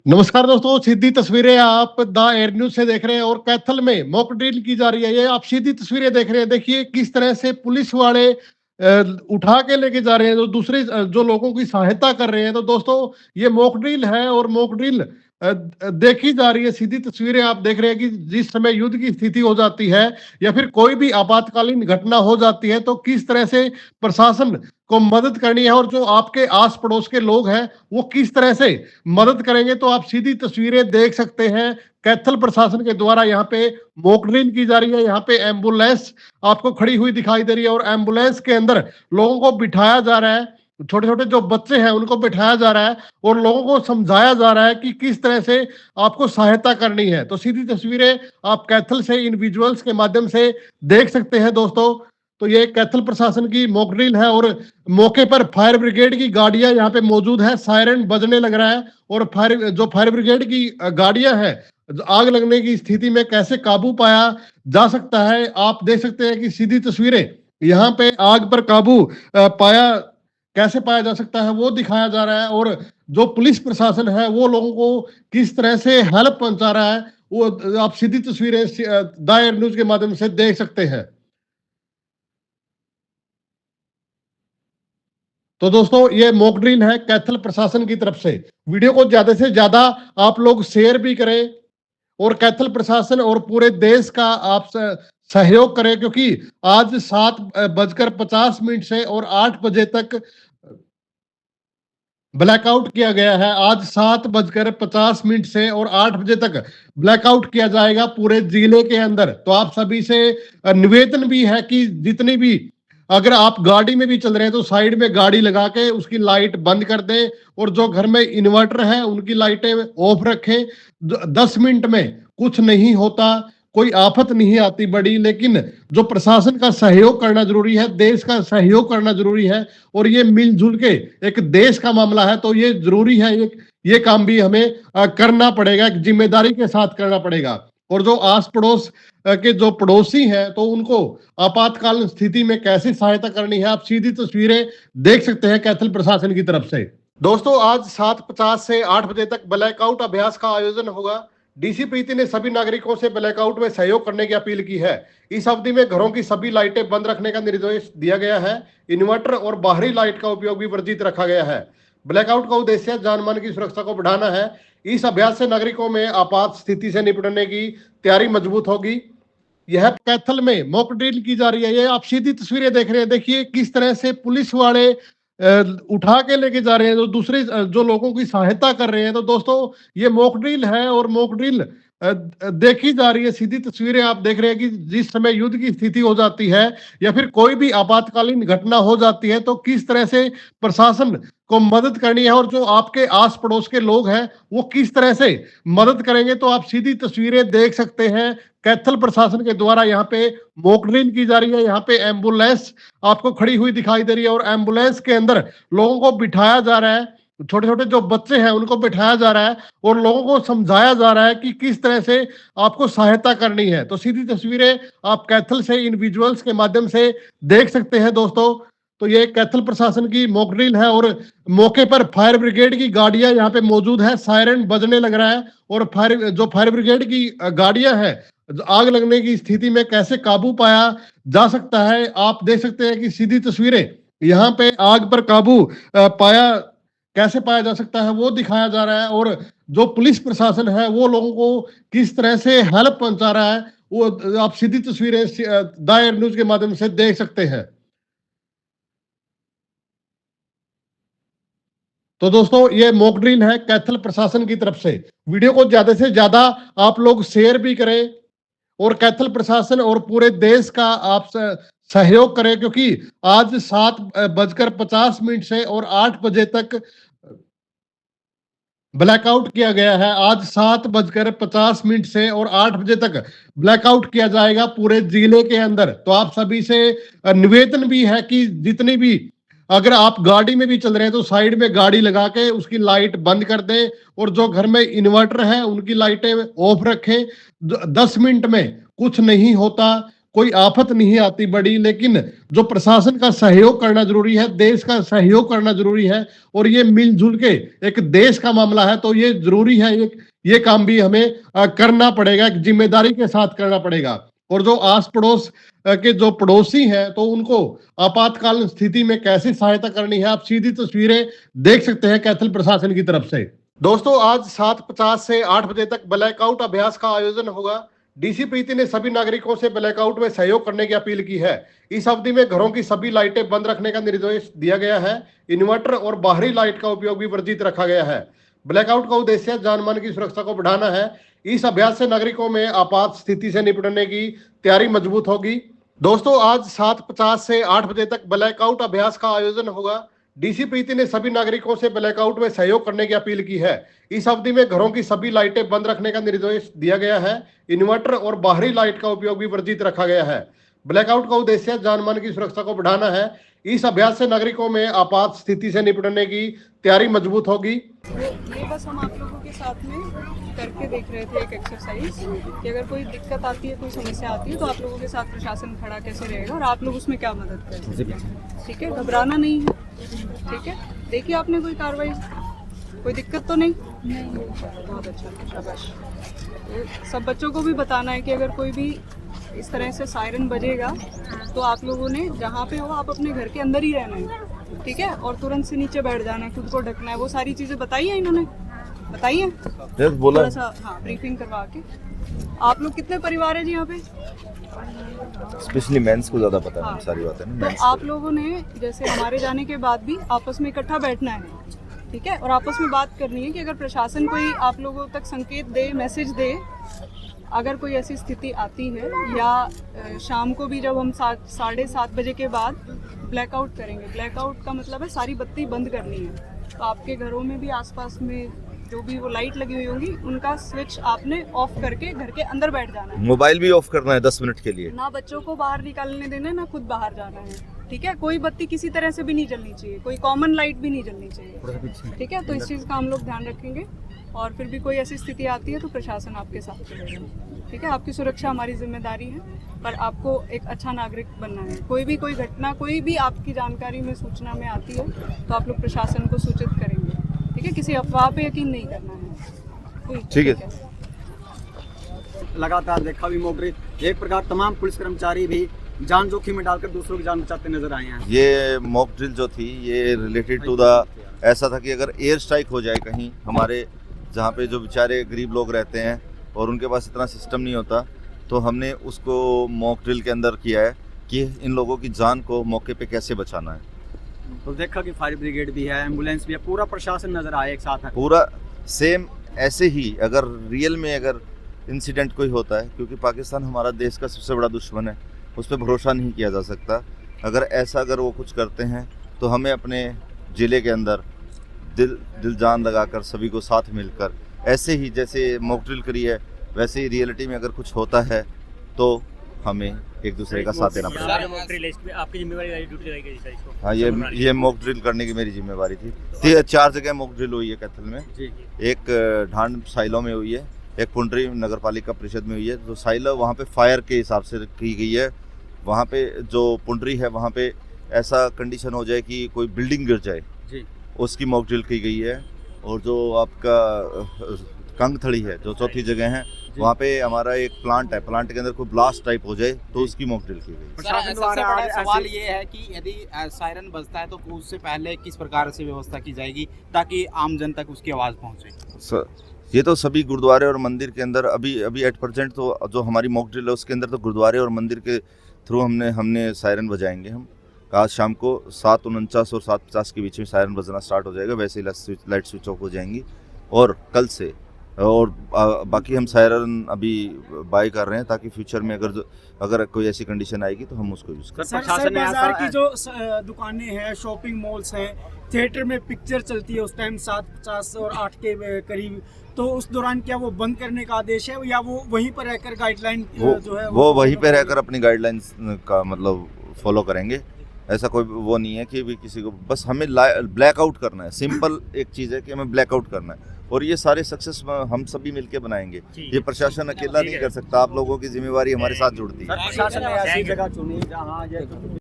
नमस्कार दोस्तों, सीधी तस्वीरें आप द एयर न्यूज़ से देख रहे हैं और कैथल में मॉक ड्रिल की जा रही है। ये आप सीधी तस्वीरें देख रहे हैं। देखिए किस तरह से पुलिस वाले उठा के लेके जा रहे हैं, जो दूसरे जो लोगों की सहायता कर रहे हैं। तो दोस्तों, ये मॉक ड्रिल है और मॉक ड्रिल देखी जा रही है। सीधी तस्वीरें आप देख रहे हैं कि जिस समय युद्ध की स्थिति हो जाती है या फिर कोई भी आपातकालीन घटना हो जाती है, तो किस तरह से प्रशासन को मदद करनी है और जो आपके आस पड़ोस के लोग हैं वो किस तरह से मदद करेंगे। तो आप सीधी तस्वीरें देख सकते हैं। कैथल प्रशासन के द्वारा यहाँ पे मॉक ड्रिल की जा रही है। यहाँ पे एम्बुलेंस आपको खड़ी हुई दिखाई दे रही है और एम्बुलेंस के अंदर लोगों को बिठाया जा रहा है। छोटे छोटे जो बच्चे हैं उनको बिठाया जा रहा है और लोगों को समझाया जा रहा है कि किस तरह से आपको सहायता करनी है। तो सीधी तस्वीरें आप कैथल से इन विजुअल्स के माध्यम से देख सकते हैं दोस्तों। तो ये कैथल प्रशासन की मॉक ड्रिल है और मौके पर फायर ब्रिगेड की गाड़ियां यहाँ पे मौजूद है। सायरन बजने लग रहा है और फायर ब्रिगेड की गाड़ियां हैं, आग लगने की स्थिति में कैसे काबू पाया जा सकता है। आप देख सकते हैं कि सीधी तस्वीरें यहाँ पे आग पर काबू पाया कैसे पाया जा सकता है वो दिखाया जा रहा है और जो पुलिस प्रशासन है वो लोगों को किस तरह से हेल्प पहुंचा रहा है वो आप सीधी तस्वीरें द एयर न्यूज के माध्यम से देख सकते हैं। तो दोस्तों, ये मॉक ड्रिल है कैथल प्रशासन की तरफ से। वीडियो को ज्यादा से ज्यादा आप लोग शेयर भी करें और कैथल प्रशासन और पूरे देश का आप सहयोग करें, क्योंकि आज 7:50 से और 8 बजे तक ब्लैकआउट किया गया है। आज 7:50 से और 8 बजे तक ब्लैकआउट किया जाएगा पूरे जिले के अंदर। तो आप सभी से निवेदन भी है कि जितनी भी, अगर आप गाड़ी में भी चल रहे हैं तो साइड में गाड़ी लगा के उसकी लाइट बंद कर दें और जो घर में इन्वर्टर है उनकी लाइटें ऑफ रखें। 10 मिनट में कुछ नहीं होता, कोई आफत नहीं आती बड़ी, लेकिन जो प्रशासन का सहयोग करना जरूरी है, देश का सहयोग करना जरूरी है और ये मिलजुल के एक देश का मामला है। तो ये जरूरी है, ये काम भी हमें करना पड़ेगा, एक जिम्मेदारी के साथ करना पड़ेगा। और जो आस पड़ोस के जो पड़ोसी हैं तो उनको आपातकालीन स्थिति में कैसे सहायता करनी है आप सीधी तस्वीरें देख सकते हैं कैथल प्रशासन की तरफ से। दोस्तों, आज 7:50 से 8 बजे तक ब्लैकआउट अभ्यास का आयोजन होगा। डीसी प्रीति ने सभी नागरिकों से ब्लैकआउट में सहयोग करने की अपील की है। इस अवधि में घरों की सभी लाइटें बंद रखने का निर्देश दिया गया है। इन्वर्टर और बाहरी लाइट का उपयोग भी वर्जित रखा गया है। ब्लैकआउट का उद्देश्य जान माल की सुरक्षा को बढ़ाना है। इस अभ्यास से नागरिकों में आपात स्थिति से निपटने की तैयारी मजबूत होगी। यह कैथल में मॉक ड्रिल की जा रही है। ये आप सीधी तस्वीरें देख रहे हैं। देखिए किस तरह से पुलिस वाले उठा के लेके जा रहे हैं, जो दूसरे जो लोगों की सहायता कर रहे हैं। तो दोस्तों, ये मॉक ड्रिल है और मॉक ड्रिल देखी जा रही है। सीधी तस्वीरें आप देख रहे हैं कि जिस समय युद्ध की स्थिति हो जाती है या फिर कोई भी आपातकालीन घटना हो जाती है, तो किस तरह से प्रशासन को मदद करनी है और जो आपके आस पड़ोस के लोग हैं वो किस तरह से मदद करेंगे। तो आप सीधी तस्वीरें देख सकते हैं। कैथल प्रशासन के द्वारा यहाँ पे मॉक ड्रिल की जा रही है। यहाँ पे एम्बुलेंस आपको खड़ी हुई दिखाई दे रही है और एम्बुलेंस के अंदर लोगों को बिठाया जा रहा है। छोटे छोटे जो बच्चे हैं उनको बिठाया जा रहा है और लोगों को समझाया जा रहा है कि किस तरह से आपको सहायता करनी है। तो सीधी तस्वीरें आप कैथल से इन विजुअल्स के माध्यम से देख सकते हैं दोस्तों। तो ये कैथल प्रशासन की मॉक ड्रिल है और मौके पर फायर ब्रिगेड की गाड़ियां यहाँ पे मौजूद है। सायरन बजने लग रहा है और फायर ब्रिगेड की गाड़ियां हैं, आग लगने की स्थिति में कैसे काबू पाया जा सकता है। आप देख सकते हैं कि सीधी तस्वीरें यहाँ पे आग पर काबू पाया कैसे पाया जा सकता है वो दिखाया जा रहा है और जो पुलिस प्रशासन है वो लोगों को किस तरह से हेल्प पहुंचा रहा है वो आप सीधी तस्वीरें द एयर न्यूज के माध्यम से देख सकते हैं। तो दोस्तों, ये मॉक ड्रिल है कैथल प्रशासन की तरफ से। वीडियो को ज्यादा से ज्यादा आप लोग शेयर भी करें और कैथल प्रशासन और पूरे देश का आप सहयोग करें, क्योंकि आज 7:50 से और 8 बजे तक ब्लैकआउट किया गया है। आज 7:50 से और 8 बजे तक ब्लैकआउट किया जाएगा पूरे जिले के अंदर। तो आप सभी से निवेदन भी है कि जितनी भी, अगर आप गाड़ी में भी चल रहे हैं तो साइड में गाड़ी लगा के उसकी लाइट बंद कर दें और जो घर में इन्वर्टर है उनकी लाइटें ऑफ रखें। 10 मिनट में कुछ नहीं होता, कोई आफत नहीं आती बड़ी, लेकिन जो प्रशासन का सहयोग करना जरूरी है, देश का सहयोग करना जरूरी है, और ये मिलजुल के एक देश का मामला है, तो ये जरूरी है, ये काम भी हमें करना पड़ेगा, एक जिम्मेदारी के साथ करना पड़ेगा। और जो आस पड़ोस के जो पड़ोसी हैं, तो उनको आपातकालीन स्थिति में कैसे सहायता करनी है, आप सीधी तस्वीरें देख सकते हैं कैथल प्रशासन की तरफ से। दोस्तों, आज 7:50 से 8 बजे तक ब्लैकआउट अभ्यास का आयोजन होगा। डीसी प्रीति ने सभी नागरिकों से ब्लैकआउट में सहयोग करने की अपील की है। इस अवधि में घरों की सभी लाइटें बंद रखने का निर्देश दिया गया है। इन्वर्टर और बाहरी लाइट का उपयोग भी वर्जित रखा गया है। ब्लैकआउट का उद्देश्य जानमाल की सुरक्षा को बढ़ाना है। इस अभ्यास से नागरिकों में आपात स्थिति से निपटने की तैयारी मजबूत होगी। दोस्तों, आज 7:50 से 8 बजे तक ब्लैकआउट अभ्यास का आयोजन होगा। डीसी प्रीति ने सभी नागरिकों से ब्लैकआउट में सहयोग करने की अपील की है। इस अवधि में घरों की सभी लाइटें बंद रखने का निर्देश दिया गया है। इन्वर्टर और बाहरी लाइट का उपयोग भी वर्जित रखा गया है। ब्लैकआउट का उद्देश्य जानमाल की सुरक्षा को बढ़ाना है। इस अभ्यास से नागरिकों में आपात स्थिति से निपटने की तैयारी मजबूत होगी। ये बस हम आप लोगों के साथ में करके देख रहे थे एक एक्सरसाइज कि अगर कोई दिक्कत आती है, कोई समस्या आती है, तो आप लोगों के साथ प्रशासन खड़ा कैसे रहेगा और आप लोग उसमें क्या मदद करेंगे। ठीक है, घबराना नहीं है। ठीक है, देखिए आपने कोई कार्रवाई, कोई दिक्कत तो नहीं। बहुत अच्छा, शाबाश। सब बच्चों को भी बताना है कि अगर कोई भी इस तरह से सायरन बजेगा तो आप लोगों ने जहाँ पे हो आप अपने घर के अंदर ही रहना है। ठीक है, और तुरंत से नीचे बैठ जाना है, खुद को ढकना है। वो सारी चीज़ें बताई है इन्होंने, बताई है थोड़ा सा, हाँ, ब्रीफिंग करवा के। आप लोग कितने परिवार है जी यहाँ पे? स्पेशली मेंस को ज़्यादा पता है। हाँ, सारी बातें ना। तो आप लोगों ने जैसे हमारे जाने के बाद भी आपस में इकट्ठा बैठना है। ठीक है, और आपस में बात करनी है कि अगर प्रशासन कोई आप लोगों तक संकेत दे, मैसेज दे, अगर कोई ऐसी स्थिति आती है, या शाम को भी जब हम 7:30 बजे के बाद ब्लैकआउट करेंगे। ब्लैकआउट का मतलब है सारी बत्ती बंद करनी है। तो आपके घरों में भी आसपास में जो भी वो लाइट लगी हुई होंगी, उनका स्विच आपने ऑफ करके घर के अंदर बैठ जाना है। मोबाइल भी ऑफ करना है 10 मिनट के लिए। ना बच्चों को बाहर निकालने देना है, ना खुद बाहर जाना है। ठीक है, कोई बत्ती किसी तरह से भी नहीं जलनी चाहिए, कोई कॉमन लाइट भी नहीं जलनी चाहिए। ठीक है, तो इस चीज़ का हम लोग ध्यान रखेंगे। और फिर भी कोई ऐसी स्थिति आती है तो प्रशासन आपके साथ रहेगा। ठीक है, आपकी सुरक्षा हमारी जिम्मेदारी है, पर आपको एक अच्छा नागरिक बनना है। कोई घटना, कोई भी आपकी जानकारी में, सूचना में आती है तो आप लोग प्रशासन को सूचित करेंगे। ठीक है, किसी अफवाह पे यकीन नहीं करना है। ठीक है। लगातार देखा भी मॉकड्रिल, एक प्रकार तमाम पुलिस कर्मचारी भी जान जोखिम में डालकर दूसरों की जान बचाते नजर आए हैं। ये मॉक ड्रिल जो थी, ये रिलेटेड टू द, ऐसा था कि अगर एयर स्ट्राइक हो जाए कहीं, हमारे जहाँ पे जो बेचारे गरीब लोग रहते हैं और उनके पास इतना सिस्टम नहीं होता, तो हमने उसको मॉक ड्रिल के अंदर किया है कि इन लोगों की जान को मौके पे कैसे बचाना है। तो देखा कि फायर ब्रिगेड भी है, एम्बुलेंस भी है, पूरा प्रशासन नजर आया एक साथ है। पूरा सेम ऐसे ही अगर रियल में अगर इंसिडेंट कोई होता है, क्योंकि पाकिस्तान हमारा देश का सबसे बड़ा दुश्मन है, उस पर भरोसा नहीं किया जा सकता। अगर वो कुछ करते हैं तो हमें अपने ज़िले के अंदर दिल जान लगाकर सभी को साथ मिलकर, ऐसे ही जैसे मॉक ड्रिल करी है वैसे ही रियलिटी में अगर कुछ होता है तो हमें एक दूसरे का साथ देना पड़ेगा। आपकी जिम्मेवारी ड्यूटी रहेगी इसको। हाँ, ये मॉक ड्रिल करने की मेरी जिम्मेवारी थी। 4 जगह मॉक ड्रिल हुई है कैथल में। एक ढांड साइलो में हुई है, एक पुंडरी नगर पालिका परिषद में हुई है। जो साइलो वहाँ पे फायर के हिसाब से की गई है, वहाँ पे जो पुंडरी है वहाँ पे ऐसा कंडीशन हो जाए कि कोई बिल्डिंग गिर जाए, उसकी मॉक ड्रिल की गई है। और जो आपका कंगथड़ी है, जो चौथी जगह है, वहाँ पे हमारा एक प्लांट है, प्लांट के अंदर कोई ब्लास्ट टाइप हो जाए तो उसकी मॉक ड्रिल की गई। सबसे बड़ा सवाल ये है कि यदि सायरन बजता है तो उससे पहले किस प्रकार से व्यवस्था की जाएगी ताकि आम जन तक उसकी आवाज़ पहुँचे। ये तो सभी गुरुद्वारे और मंदिर के अंदर अभी एट प्रेजेंट तो जो हमारी मॉक ड्रिल है उसके अंदर तो गुरुद्वारे और मंदिर के थ्रू हमने सायरन बजाएंगे। हम आज शाम को 7:49 और 7:50 के बीच में सायरन बजना स्टार्ट हो जाएगा, वैसे ही लाइट स्विच ऑफ हो जाएंगी। और कल से और बाकी हम सायरन अभी बाय कर रहे हैं ताकि फ्यूचर में अगर कोई ऐसी कंडीशन आएगी तो हम उसको यूज़ करें। सर, बाजार की जो दुकानें हैं, शॉपिंग मॉल्स हैं, थिएटर में पिक्चर चलती है उस टाइम 7:50 और 8 के करीब, तो उस दौरान क्या वो बंद करने का आदेश है या वो वहीं पर रहकर गाइडलाइन जो है वो वहीं पे रहकर अपनी गाइडलाइंस का मतलब फॉलो करेंगे। ऐसा कोई वो नहीं है कि भी किसी को, बस हमें ब्लैकआउट करना है। सिंपल एक चीज़ है कि हमें ब्लैकआउट करना है। और ये सारे सक्सेस हम सभी मिलके बनाएंगे। जी। ये प्रशासन अकेला नहीं कर सकता, आप लोगों की जिम्मेवारी हमारे साथ जुड़ती है। प्रशासन ने ऐसी जगह चुनी जहाँ ये